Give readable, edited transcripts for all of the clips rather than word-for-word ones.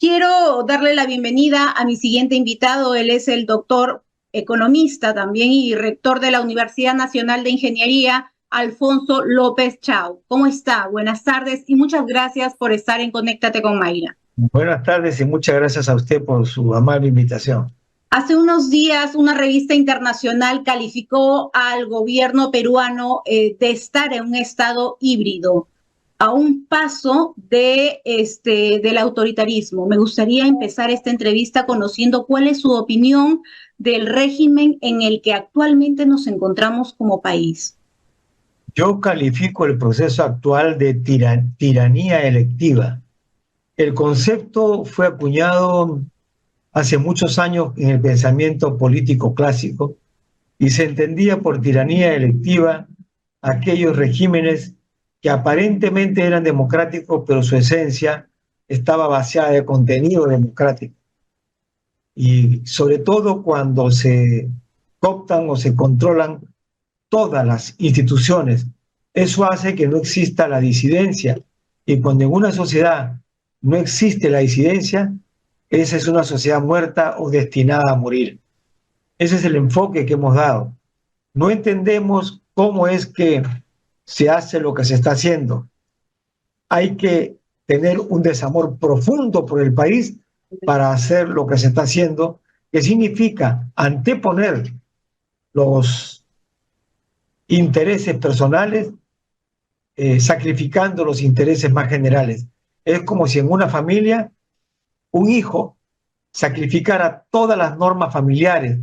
Quiero darle la bienvenida a mi siguiente invitado. Él es el doctor economista también y rector de la Universidad Nacional de Ingeniería, Alfonso López Chau. ¿Cómo está? Buenas tardes y muchas gracias por estar en Conéctate con Mayra. Buenas tardes y muchas gracias a usted por su amable invitación. Hace unos días una revista internacional calificó al gobierno peruano de estar en un estado híbrido, a un paso del autoritarismo. Me gustaría empezar esta entrevista conociendo cuál es su opinión del régimen en el que actualmente nos encontramos como país. Yo califico el proceso actual de tiranía electiva. El concepto fue acuñado hace muchos años en el pensamiento político clásico y se entendía por tiranía electiva aquellos regímenes que aparentemente eran democráticos, pero su esencia estaba vaciada de contenido democrático. Y sobre todo cuando se cooptan o se controlan todas las instituciones. Eso hace que no exista la disidencia. Y cuando en una sociedad no existe la disidencia, esa es una sociedad muerta o destinada a morir. Ese es el enfoque que hemos dado. No entendemos cómo es que se hace lo que se está haciendo. Hay que tener un desamor profundo por el país para hacer lo que se está haciendo, que significa anteponer los intereses personales, sacrificando los intereses más generales. Es como si en una familia un hijo sacrificara todas las normas familiares,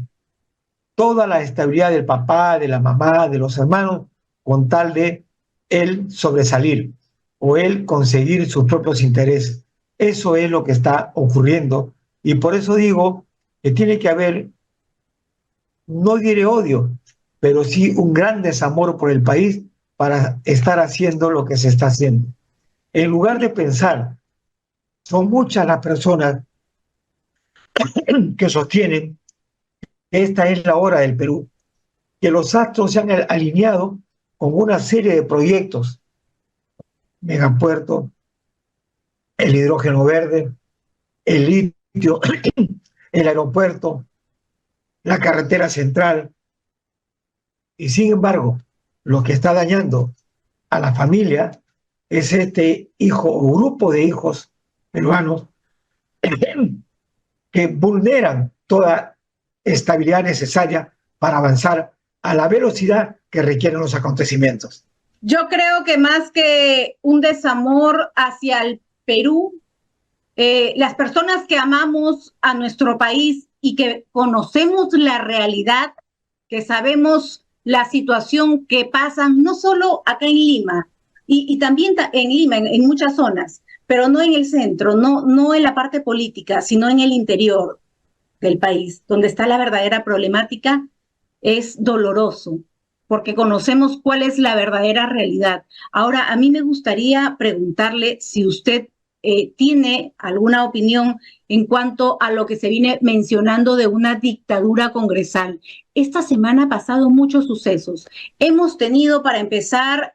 toda la estabilidad del papá, de la mamá, de los hermanos, con tal de él sobresalir o él conseguir sus propios intereses. Eso es lo que está ocurriendo y por eso digo que tiene que haber, no diré odio, pero sí un gran desamor por el país para estar haciendo lo que se está haciendo. En lugar de pensar, son muchas las personas que sostienen que esta es la hora del Perú, que los astros se han alineado con una serie de proyectos, megapuerto, el hidrógeno verde, el litio, el aeropuerto, la carretera central, y sin embargo, lo que está dañando a la familia es este hijo o grupo de hijos peruanos que vulneran toda estabilidad necesaria para avanzar a la velocidad que requieren los acontecimientos. Yo creo que más que un desamor hacia el Perú, las personas que amamos a nuestro país y que conocemos la realidad, que sabemos la situación que pasa, no solo acá en Lima, y también en Lima, en muchas zonas, pero no en el centro, no en la parte política, sino en el interior del país, donde está la verdadera problemática, es doloroso, porque conocemos cuál es la verdadera realidad. Ahora, a mí me gustaría preguntarle si usted tiene alguna opinión en cuanto a lo que se viene mencionando de una dictadura congresal. Esta semana ha pasado muchos sucesos. Hemos tenido, para empezar,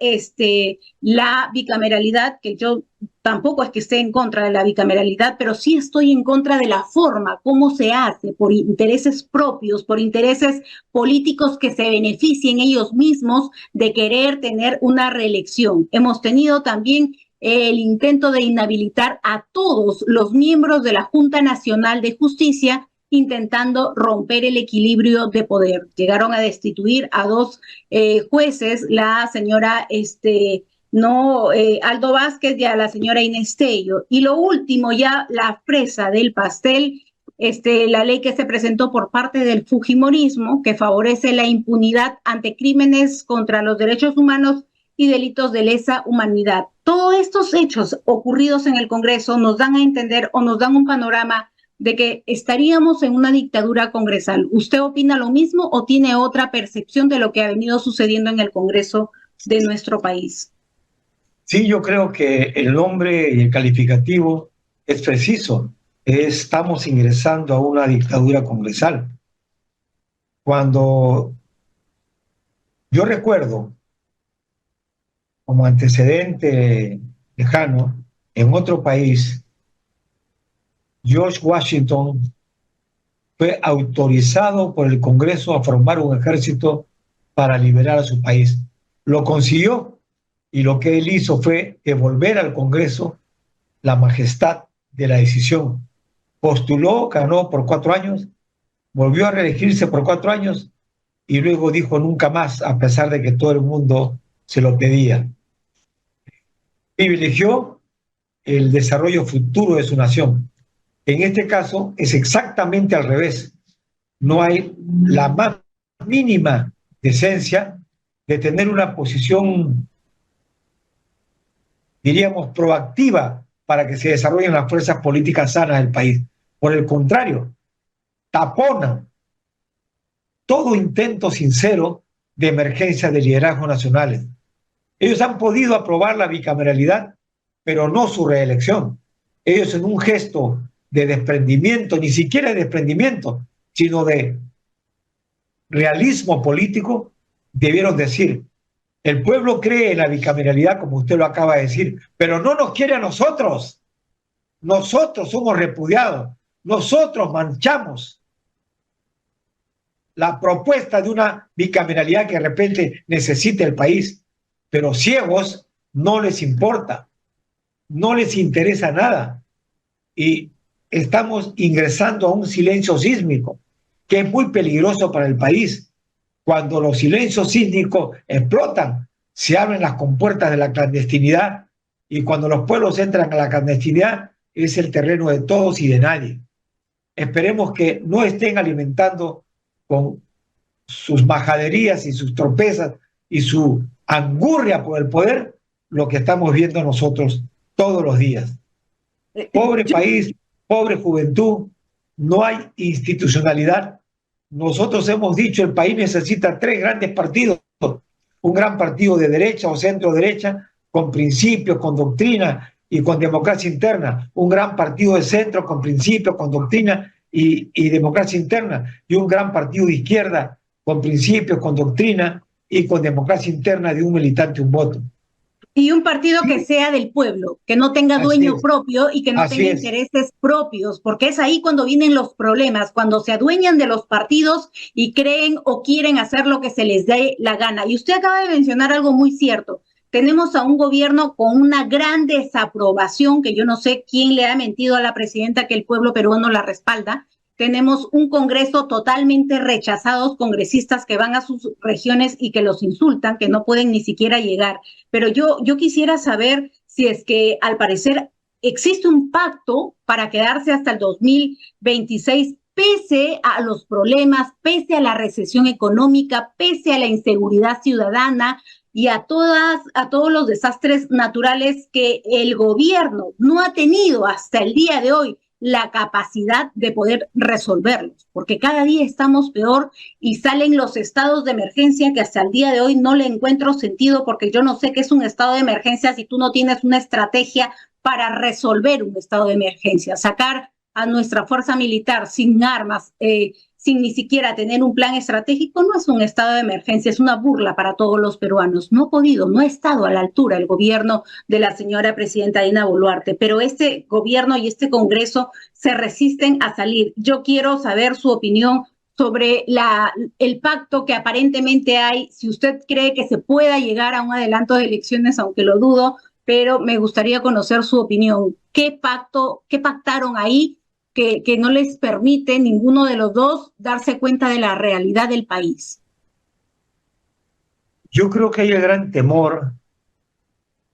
la bicameralidad, que yo tampoco es que esté en contra de la bicameralidad, pero sí estoy en contra de la forma, cómo se hace, por intereses propios, por intereses políticos que se beneficien ellos mismos de querer tener una reelección. Hemos tenido también el intento de inhabilitar a todos los miembros de la Junta Nacional de Justicia, intentando romper el equilibrio de poder. Llegaron a destituir a dos jueces, la señora Aldo Vázquez y a la señora Inés Tello. Y lo último, ya la fresa del pastel, la ley que se presentó por parte del fujimorismo, que favorece la impunidad ante crímenes contra los derechos humanos y delitos de lesa humanidad. Todos estos hechos ocurridos en el Congreso nos dan a entender o nos dan un panorama de que estaríamos en una dictadura congresal. ¿Usted opina lo mismo o tiene otra percepción de lo que ha venido sucediendo en el Congreso de nuestro país? Sí, yo creo que el nombre y el calificativo es preciso. Estamos ingresando a una dictadura congresal. Cuando yo recuerdo, como antecedente lejano, en otro país, George Washington fue autorizado por el Congreso a formar un ejército para liberar a su país. Lo consiguió y lo que él hizo fue devolver al Congreso la majestad de la decisión. Postuló, ganó por 4 años, volvió a reelegirse por 4 años y luego dijo nunca más, a pesar de que todo el mundo se lo pedía. Privilegió el desarrollo futuro de su nación. En este caso es exactamente al revés. No hay la más mínima decencia de tener una posición, diríamos, proactiva para que se desarrollen las fuerzas políticas sanas del país. Por el contrario, taponan todo intento sincero de emergencia de liderazgos nacionales. Ellos han podido aprobar la bicameralidad, pero no su reelección. Ellos, en un gesto de desprendimiento, ni siquiera de desprendimiento, sino de realismo político, debieron decir: el pueblo cree en la bicameralidad, como usted lo acaba de decir, pero no nos quiere a nosotros. Nosotros somos repudiados, nosotros manchamos la propuesta de una bicameralidad que de repente necesita el país, pero ciegos no les importa, no les interesa nada. Y estamos ingresando a un silencio sísmico que es muy peligroso para el país. Cuando los silencios sísmicos explotan, se abren las compuertas de la clandestinidad, y cuando los pueblos entran a la clandestinidad es el terreno de todos y de nadie. Esperemos que no estén alimentando con sus majaderías y sus tropezas y su angurria por el poder lo que estamos viendo nosotros todos los días. Pobre país, pobre juventud, no hay institucionalidad. Nosotros hemos dicho, el país necesita 3 grandes partidos: un gran partido de derecha o centro derecha, con principios, con doctrina y con democracia interna; un gran partido de centro con principios, con doctrina y democracia interna; y un gran partido de izquierda con principios, con doctrina y con democracia interna, de un militante, un voto. Y un partido que sea del pueblo, que no tenga dueño propio y que no tenga intereses propios, porque es ahí cuando vienen los problemas, cuando se adueñan de los partidos y creen o quieren hacer lo que se les dé la gana. Y usted acaba de mencionar algo muy cierto. Tenemos a un gobierno con una gran desaprobación, que yo no sé quién le ha mentido a la presidenta que el pueblo peruano la respalda. Tenemos un Congreso totalmente rechazados, congresistas que van a sus regiones y que los insultan, que no pueden ni siquiera llegar. Pero yo quisiera saber si es que, al parecer, existe un pacto para quedarse hasta el 2026, pese a los problemas, pese a la recesión económica, pese a la inseguridad ciudadana y a todos los desastres naturales que el gobierno no ha tenido hasta el día de hoy la capacidad de poder resolverlos, porque cada día estamos peor y salen los estados de emergencia que hasta el día de hoy no le encuentro sentido, porque yo no sé qué es un estado de emergencia si tú no tienes una estrategia para resolver un estado de emergencia. Sacar a nuestra fuerza militar sin armas, sin ni siquiera tener un plan estratégico, no es un estado de emergencia, es una burla para todos los peruanos. No ha podido, no ha estado a la altura el gobierno de la señora presidenta Dina Boluarte, pero este gobierno y este Congreso se resisten a salir. Yo quiero saber su opinión sobre el pacto que aparentemente hay, si usted cree que se pueda llegar a un adelanto de elecciones, aunque lo dudo, pero me gustaría conocer su opinión. ¿Qué pactaron ahí que no les permite ninguno de los dos darse cuenta de la realidad del país? Yo creo que hay el gran temor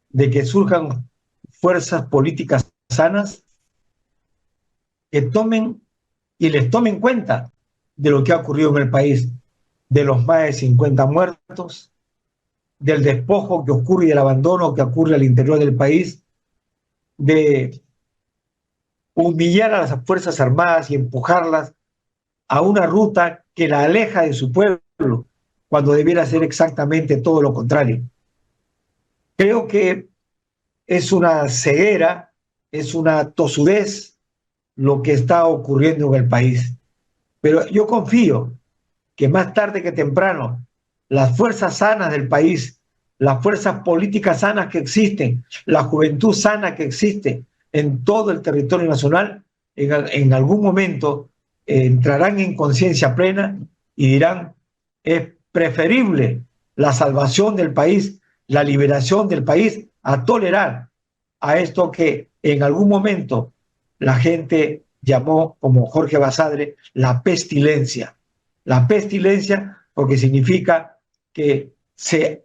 de que surjan fuerzas políticas sanas que tomen y les tomen cuenta de lo que ha ocurrido en el país, de los más de 50 muertos, del despojo que ocurre y del abandono que ocurre al interior del país, de humillar a las Fuerzas Armadas y empujarlas a una ruta que la aleja de su pueblo, cuando debiera ser exactamente todo lo contrario. Creo que es una ceguera, es una tosudez lo que está ocurriendo en el país. Pero yo confío que más tarde que temprano las fuerzas sanas del país, las fuerzas políticas sanas que existen, la juventud sana que existe en todo el territorio nacional, en algún momento entrarán en conciencia plena y dirán, es preferible la salvación del país, la liberación del país, a tolerar a esto que en algún momento la gente llamó, como Jorge Basadre, la pestilencia. La pestilencia porque significa que se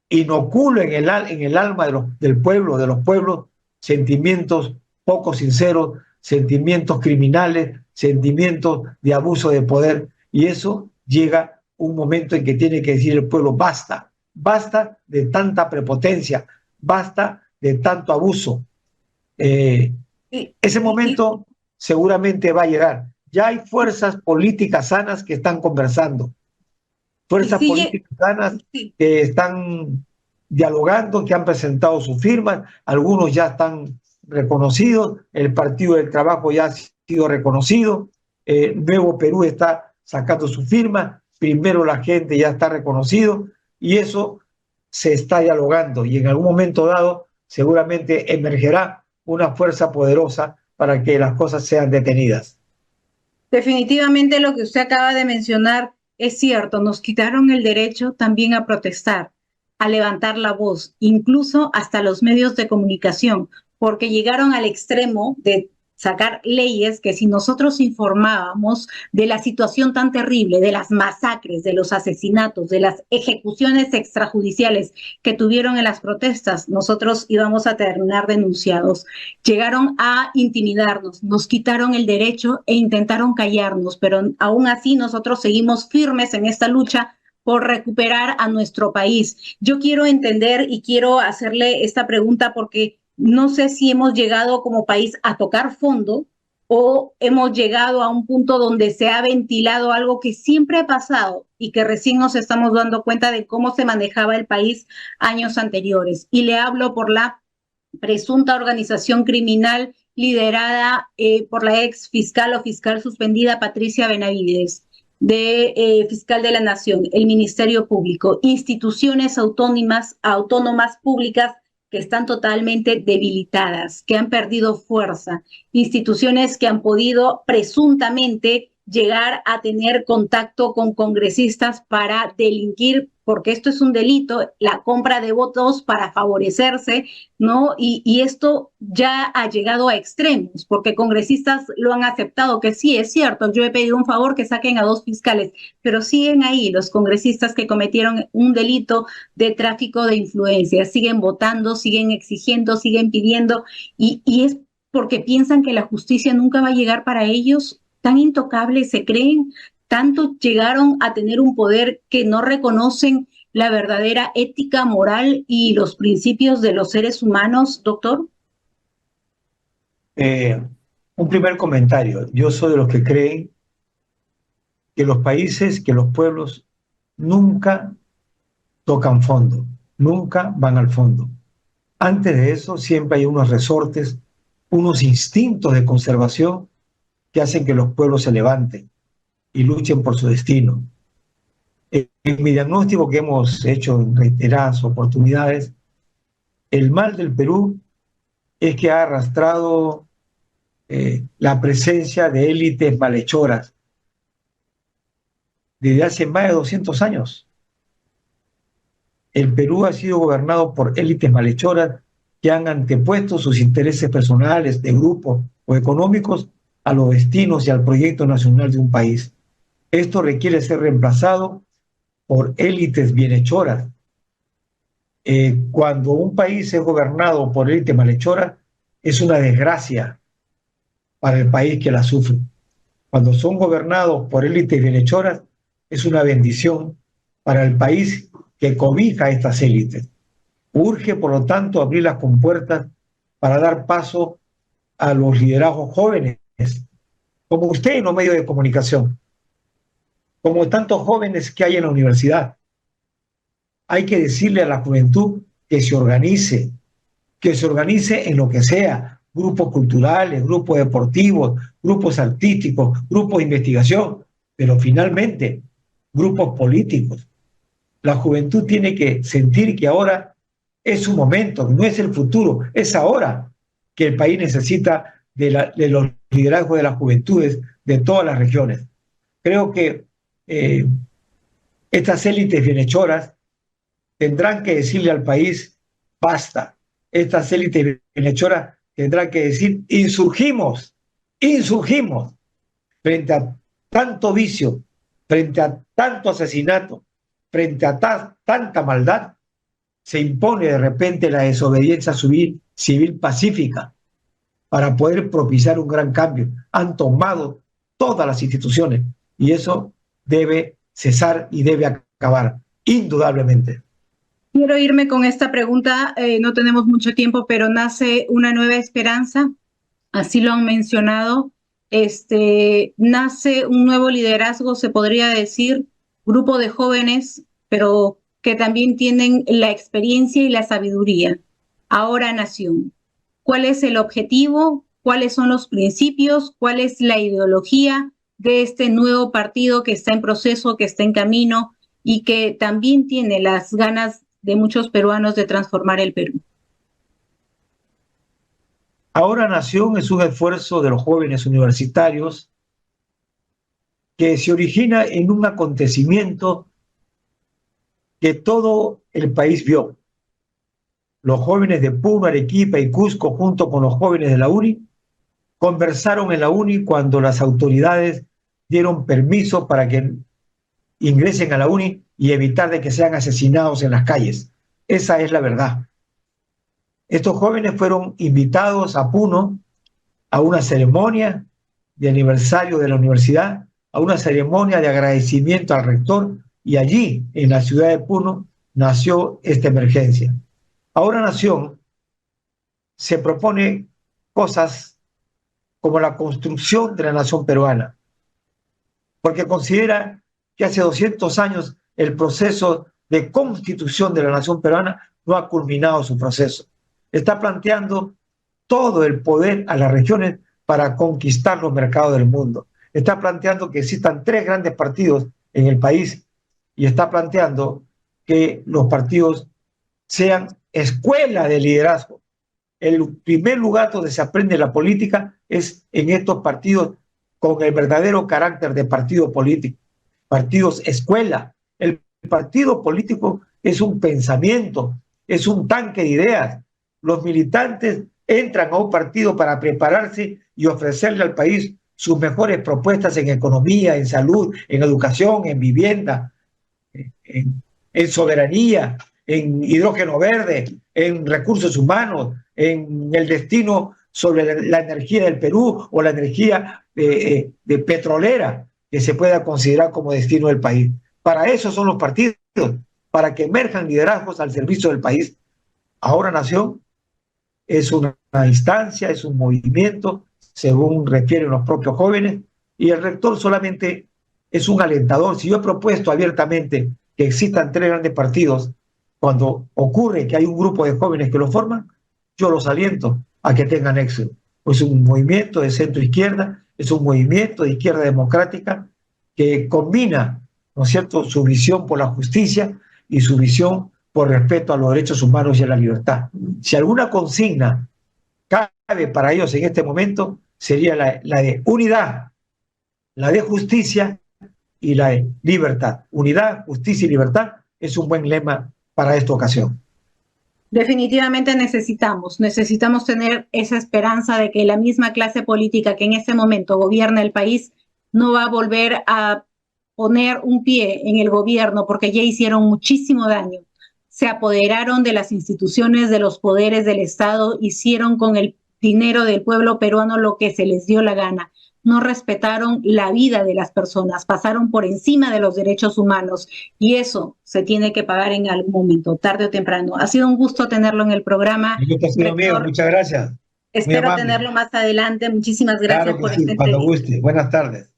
inocula en el alma del pueblo, de los pueblos, sentimientos poco sinceros, sentimientos criminales, sentimientos de abuso de poder, y eso llega un momento en que tiene que decir el pueblo, basta, basta de tanta prepotencia, basta de tanto abuso. Ese momento seguramente va a llegar. Ya hay fuerzas políticas sanas que están conversando, fuerzas políticas sanas que están dialogando, que han presentado sus firmas, algunos ya están reconocidos, el Partido del Trabajo ya ha sido reconocido, Nuevo Perú está sacando su firma, Primero la Gente ya está reconocido, y eso se está dialogando, y en algún momento dado seguramente emergerá una fuerza poderosa para que las cosas sean detenidas. Definitivamente lo que usted acaba de mencionar es cierto, nos quitaron el derecho también a protestar, a levantar la voz, incluso hasta los medios de comunicación, porque llegaron al extremo de sacar leyes que si nosotros informábamos de la situación tan terrible, de las masacres, de los asesinatos, de las ejecuciones extrajudiciales que tuvieron en las protestas, nosotros íbamos a terminar denunciados. Llegaron a intimidarnos, nos quitaron el derecho e intentaron callarnos, pero aún así nosotros seguimos firmes en esta lucha por recuperar a nuestro país. Yo quiero entender y quiero hacerle esta pregunta porque no sé si hemos llegado como país a tocar fondo o hemos llegado a un punto donde se ha ventilado algo que siempre ha pasado y que recién nos estamos dando cuenta de cómo se manejaba el país años anteriores. Y le hablo por la presunta organización criminal liderada por la ex fiscal o fiscal suspendida Patricia Benavides, de fiscal de la Nación, el Ministerio Público, instituciones autónomas públicas que están totalmente debilitadas, que han perdido fuerza, instituciones que han podido presuntamente llegar a tener contacto con congresistas para delinquir, porque esto es un delito, la compra de votos para favorecerse, ¿no? Y esto ya ha llegado a extremos, porque congresistas lo han aceptado, que sí, es cierto, yo he pedido un favor que saquen a 2 fiscales, pero siguen ahí los congresistas que cometieron un delito de tráfico de influencias, siguen votando, siguen exigiendo, siguen pidiendo, y es porque piensan que la justicia nunca va a llegar para ellos. Tan intocables se creen, tanto llegaron a tener un poder que no reconocen la verdadera ética, moral y los principios de los seres humanos, doctor. Un primer comentario. Yo soy de los que creen que los países, que los pueblos nunca tocan fondo, nunca van al fondo. Antes de eso siempre hay unos resortes, unos instintos de conservación que hacen que los pueblos se levanten y luchen por su destino. En mi diagnóstico que hemos hecho en reiteradas oportunidades, el mal del Perú es que ha arrastrado la presencia de élites malhechoras desde hace más de 200 años. El Perú ha sido gobernado por élites malhechoras que han antepuesto sus intereses personales, de grupos o económicos a los destinos y al proyecto nacional de un país. Esto requiere ser reemplazado por élites bienhechoras. Cuando un país es gobernado por élites malhechoras, es una desgracia para el país que la sufre. Cuando son gobernados por élites bienhechoras, es una bendición para el país que cobija a estas élites. Urge, por lo tanto, abrir las compuertas para dar paso a los liderazgos jóvenes, como usted en los medios de comunicación, como tantos jóvenes que hay en la universidad. Hay que decirle a la juventud que se organice en lo que sea, grupos culturales, grupos deportivos, grupos artísticos, grupos de investigación, pero finalmente grupos políticos. La juventud tiene que sentir que ahora es su momento, no es el futuro, es ahora que el país necesita de los liderazgos de las juventudes de todas las regiones. Creo que estas élites bienhechoras tendrán que decirle al país, basta. Estas élites bienhechoras tendrán que decir, insurgimos frente a tanto vicio, frente a tanto asesinato, frente a tanta maldad. Se impone de repente la desobediencia civil pacífica para poder propiciar un gran cambio. Han tomado todas las instituciones y eso debe cesar y debe acabar, indudablemente. Quiero irme con esta pregunta, no tenemos mucho tiempo, pero nace una nueva esperanza, así lo han mencionado, nace un nuevo liderazgo, se podría decir, grupo de jóvenes, pero que también tienen la experiencia y la sabiduría. Ahora Nación. ¿Cuál es el objetivo? ¿Cuáles son los principios? ¿Cuál es la ideología de este nuevo partido que está en proceso, que está en camino y que también tiene las ganas de muchos peruanos de transformar el Perú? Ahora Nación es un esfuerzo de los jóvenes universitarios que se origina en un acontecimiento que todo el país vio. Los jóvenes de Puno, Arequipa y Cusco, junto con los jóvenes de la UNI, conversaron en la UNI cuando las autoridades dieron permiso para que ingresen a la UNI y evitar de que sean asesinados en las calles. Esa es la verdad. Estos jóvenes fueron invitados a Puno a una ceremonia de aniversario de la universidad, a una ceremonia de agradecimiento al rector, y allí, en la ciudad de Puno, nació esta emergencia. Ahora Nación se propone cosas como la construcción de la nación peruana, porque considera que hace 200 años el proceso de constitución de la nación peruana no ha culminado su proceso. Está planteando todo el poder a las regiones para conquistar los mercados del mundo. Está planteando que existan 3 grandes partidos en el país y está planteando que los partidos sean escuela de liderazgo. El primer lugar donde se aprende la política es en estos partidos con el verdadero carácter de partido político. Partidos escuela. El partido político es un pensamiento, es un tanque de ideas. Los militantes entran a un partido para prepararse y ofrecerle al país sus mejores propuestas en economía, en salud, en educación, en vivienda, en soberanía, en hidrógeno verde, en recursos humanos, en el destino sobre la energía del Perú o la energía de petrolera que se pueda considerar como destino del país. Para eso son los partidos, para que emerjan liderazgos al servicio del país. Ahora Nación es una instancia, es un movimiento, según refieren los propios jóvenes, y el rector solamente es un alentador. Si yo he propuesto abiertamente que existan 3 grandes partidos, cuando ocurre que hay un grupo de jóvenes que lo forman, yo los aliento a que tengan éxito. Es un movimiento de centro-izquierda, es un movimiento de izquierda democrática que combina, ¿no es cierto?, su visión por la justicia y su visión por respeto a los derechos humanos y a la libertad. Si alguna consigna cabe para ellos en este momento, sería la de unidad, la de justicia y la de libertad. Unidad, justicia y libertad es un buen lema para esta ocasión. Definitivamente necesitamos tener esa esperanza de que la misma clase política que en este momento gobierna el país no va a volver a poner un pie en el gobierno porque ya hicieron muchísimo daño. Se apoderaron de las instituciones, de los poderes del Estado, hicieron con el dinero del pueblo peruano lo que se les dio la gana. No respetaron la vida de las personas, pasaron por encima de los derechos humanos y eso se tiene que pagar en algún momento, tarde o temprano. Ha sido un gusto tenerlo en el programa. Mío, muchas gracias. Espero tenerlo más adelante. Muchísimas gracias por esta entrevista. Cuando guste. Buenas tardes.